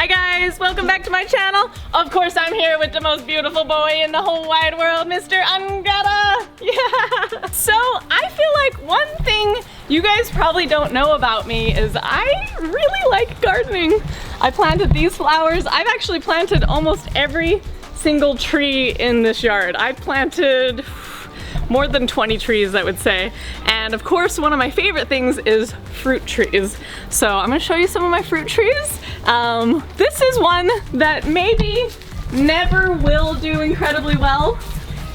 Hi guys, welcome back to my channel. Of course I'm here with the most beautiful boy in the whole wide world, Mr. Anganda. Yeah. So I feel like one thing you guys probably don't know about me is I really like gardening. I planted these flowers. I've actually planted almost every single tree in this yard. I planted more than 20 trees, I would say. And of course, one of my favorite things is fruit trees. So I'm gonna show you some of my fruit trees. This is one that maybe never will do incredibly well,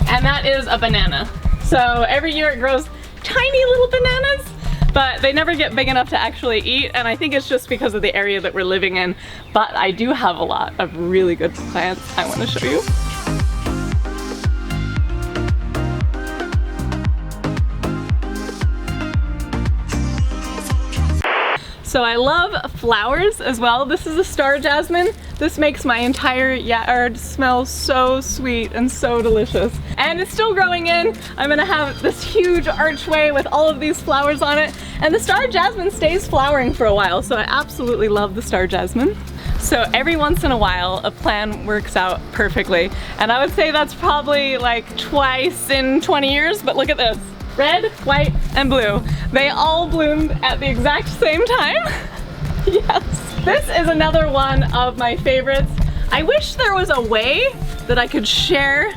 and that is a banana. So every year it grows tiny little bananas, but they never get big enough to actually eat, and I think it's just because of the area that we're living in. But I do have a lot of really good plants I want to show you. So I love flowers as well. This is a star jasmine. This makes my entire yard smell so sweet and so delicious. And it's still growing in. I'm gonna have this huge archway with all of these flowers on it. And the star jasmine stays flowering for a while, so I absolutely love the star jasmine. So every once in a while, a plan works out perfectly. And I would say that's probably like twice in 20 years, but look at this. Red, white, and blue. They all bloomed at the exact same time. Yes. This is another one of my favorites. I wish there was a way that I could share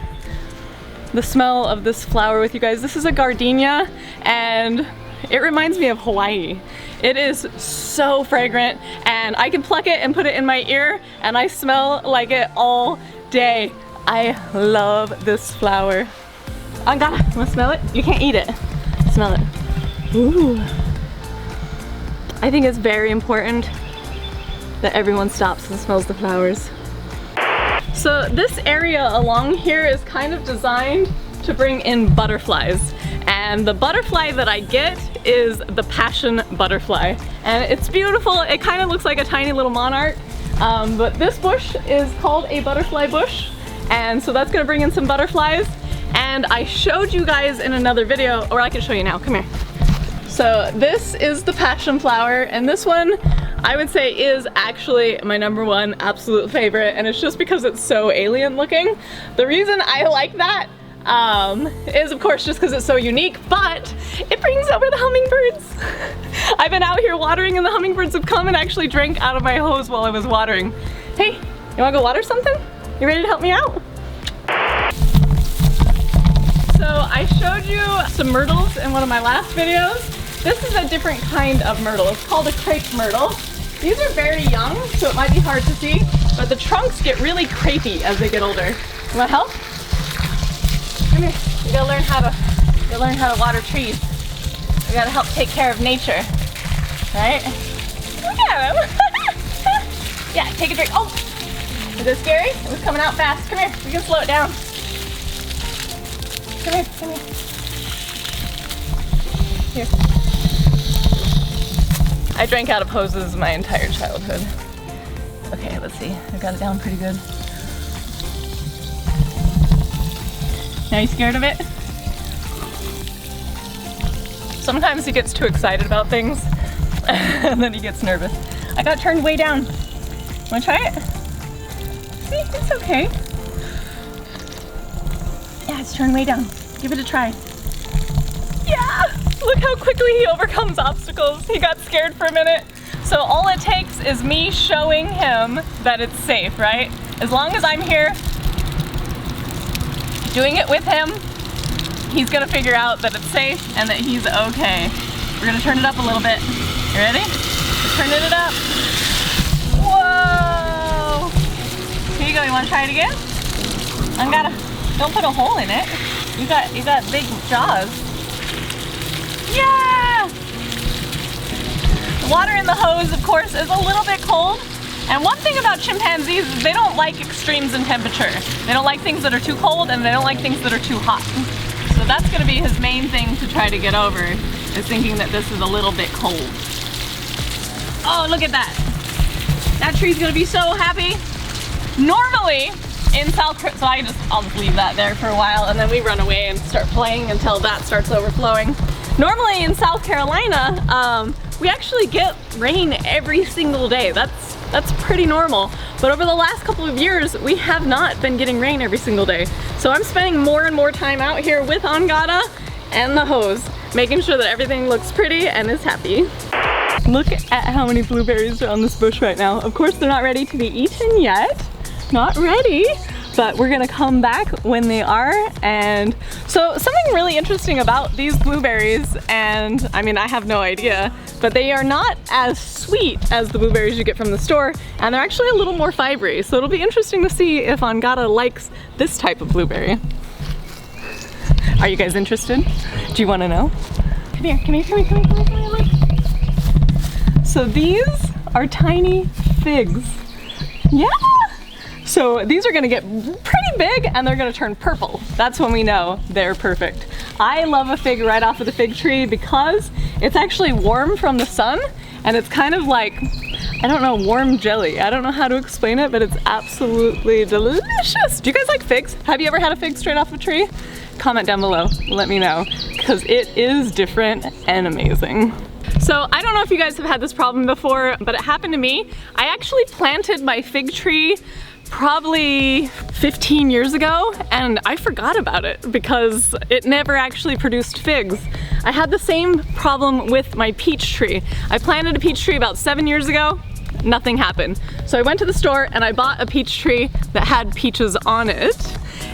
the smell of this flower with you guys. This is a gardenia, and it reminds me of Hawaii. It is so fragrant, and I can pluck it and put it in my ear, and I smell like it all day. I love this flower. Anganda, you wanna smell it? You can't eat it. Smell it. Ooh. I think it's very important that everyone stops and smells the flowers. So this area along here is kind of designed to bring in butterflies. And the butterfly that I get is the passion butterfly. And it's beautiful. It kind of looks like a tiny little monarch. But this bush is called a butterfly bush. And so that's gonna bring in some butterflies. And I showed you guys in another video, or I can show you now, come here. So this is the passion flower, and this one I would say is actually my #1 absolute favorite, and it's just because it's so alien looking. The reason I like that is of course just because it's so unique, but it brings over the hummingbirds. I've been out here watering and the hummingbirds have come and actually drank out of my hose while I was watering. Hey, you wanna go water something? You ready to help me out? So I showed you some myrtles in one of my last videos. This is a different kind of myrtle. It's called a crepe myrtle. These are very young, so it might be hard to see, but the trunks get really crepey as they get older. You want help? Come here. You gotta learn how to water trees. We gotta help take care of nature, right? Look at him. Yeah, take a drink. Oh, is it scary? It was coming out fast. Come here. We can slow it down. Come here, come here. Here. I drank out of hoses my entire childhood. Okay, let's see. I got it down pretty good. Now you scared of it? Sometimes he gets too excited about things and then he gets nervous. I got turned way down. Wanna try it? See, it's okay. Yeah, it's turned way down. Give it a try. Yeah! Look how quickly he overcomes obstacles. He got scared for a minute. So all it takes is me showing him that it's safe, right? As long as I'm here doing it with him, he's gonna figure out that it's safe and that he's okay. We're gonna turn it up a little bit. You ready? We're turning it up. Whoa! Here you go, you wanna try it again? Anganda. Don't put a hole in it. You got big jaws. Yeah! The water in the hose, of course, is a little bit cold. And one thing about chimpanzees is they don't like extremes in temperature. They don't like things that are too cold, and they don't like things that are too hot. So that's gonna be his main thing to try to get over, is thinking that this is a little bit cold. Oh, look at that. That tree's gonna be so happy. Normally, in South Carolina, so I'll just leave that there for a while, and then we run away and start playing until that starts overflowing. Normally in South Carolina, we actually get rain every single day. That's That's pretty normal. But over the last couple of years, we have not been getting rain every single day. So I'm spending more and more time out here with Anganda and the hose, making sure that everything looks pretty and is happy. Look at how many blueberries are on this bush right now. Of course, they're not ready to be eaten yet. Not ready, but we're gonna come back when they are. And so something really interesting about these blueberries, and I mean, I have no idea, but they are not as sweet as the blueberries you get from the store, and they're actually a little more fibery. So it'll be interesting to see if Anganda likes this type of blueberry. Are you guys interested? Do you wanna know? Come here, come here, come here, come here, come here, come here, look. So these are tiny figs. Yeah! So these are gonna get pretty big and they're gonna turn purple. That's when we know they're perfect. I love a fig right off of the fig tree because it's actually warm from the sun and it's kind of like, I don't know, warm jelly. I don't know how to explain it, but it's absolutely delicious. Do you guys like figs? Have you ever had a fig straight off a tree? Comment down below, let me know, because it is different and amazing. So I don't know if you guys have had this problem before, but it happened to me. I actually planted my fig tree probably 15 years ago and I forgot about it because it never actually produced figs. I had the same problem with my peach tree. I planted a peach tree about 7 years ago, nothing happened. So I went to the store and I bought a peach tree that had peaches on it,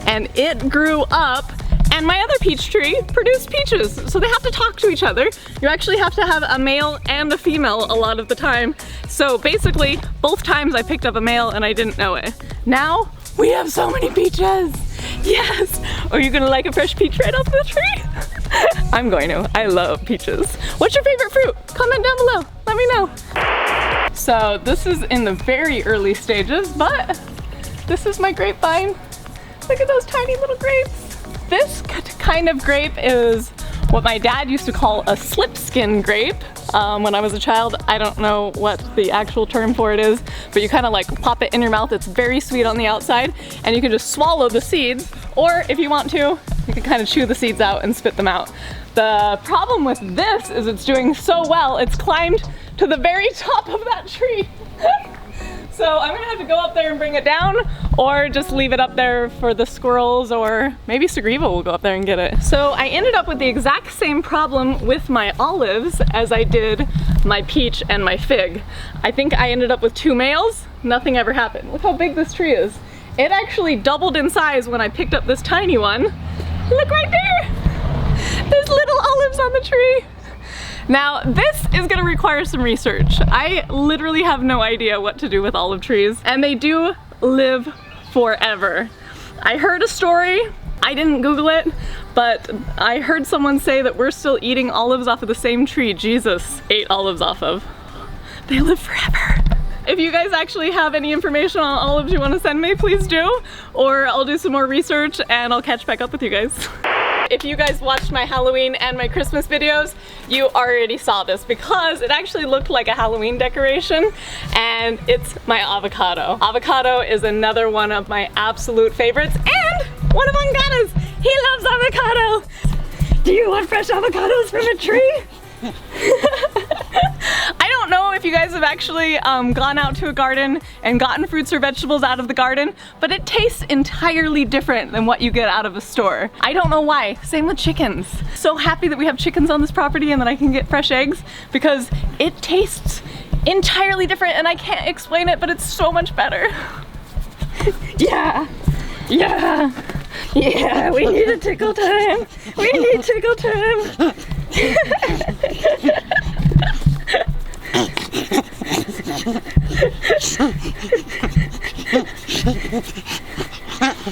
and it grew up and my other peach tree produced peaches. So they have to talk to each other. You actually have to have a male and a female a lot of the time. So basically, both times I picked up a male and I didn't know it. Now, we have so many peaches. Yes! Are you gonna like a fresh peach right off the tree? I'm going to. I love peaches. What's your favorite fruit? Comment down below. Let me know. So this is in the very early stages, but this is my grapevine. Look at those tiny little grapes. This kind of grape is what my dad used to call a slipskin grape. When I was a child, I don't know what the actual term for it is, but you kind of like pop it in your mouth. It's very sweet on the outside, and you can just swallow the seeds, or if you want to, you can kind of chew the seeds out and spit them out. The problem with this is it's doing so well, it's climbed to the very top of that tree. So I'm gonna have to go up there and bring it down, or just leave it up there for the squirrels, or maybe Sagriva will go up there and get it. So I ended up with the exact same problem with my olives as I did my peach and my fig. I think I ended up with 2 males, nothing ever happened. Look how big this tree is. It actually doubled in size when I picked up this tiny one. Look right there! There's little olives on the tree. Now, this is gonna require some research. I literally have no idea what to do with olive trees, and they do live forever. I heard a story, I didn't Google it, but I heard someone say that we're still eating olives off of the same tree Jesus ate olives off of. They live forever. If you guys actually have any information on olives you want to send me, please do, or I'll do some more research and I'll catch back up with you guys. If you guys watched my Halloween and my Christmas videos, you already saw this because it actually looked like a Halloween decoration, and it's my avocado. Avocado is another one of my absolute favorites and one of Anganda's. He loves avocado. Do you want fresh avocados from a tree? I don't know if you guys have actually gone out to a garden and gotten fruits or vegetables out of the garden, but it tastes entirely different than what you get out of a store. I don't know why. Same with chickens. So happy that we have chickens on this property and that I can get fresh eggs, because it tastes entirely different and I can't explain it, but it's so much better. Yeah, yeah, yeah, we need a tickle time. We need tickle time.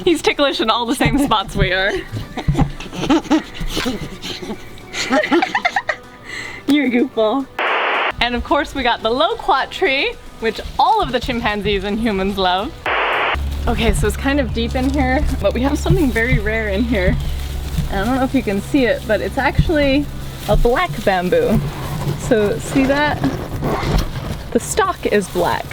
He's ticklish in all the same spots we are. You're a goofball. And of course we got the loquat tree, which all of the chimpanzees and humans love. Okay, so it's kind of deep in here, but we have something very rare in here. And I don't know if you can see it, but it's actually a black bamboo. So see that? The stalk is black.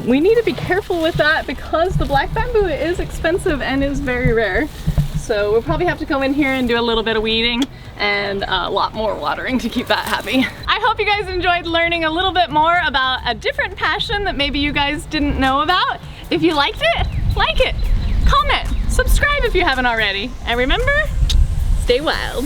We need to be careful with that because the black bamboo is expensive and is very rare. so we'll probably have to go in here and do a little bit of weeding and a lot more watering to keep that happy. I hope you guys enjoyed learning a little bit more about a different passion that maybe you guys didn't know about. If you liked it, like it, comment, subscribe if you haven't already, and remember, stay wild.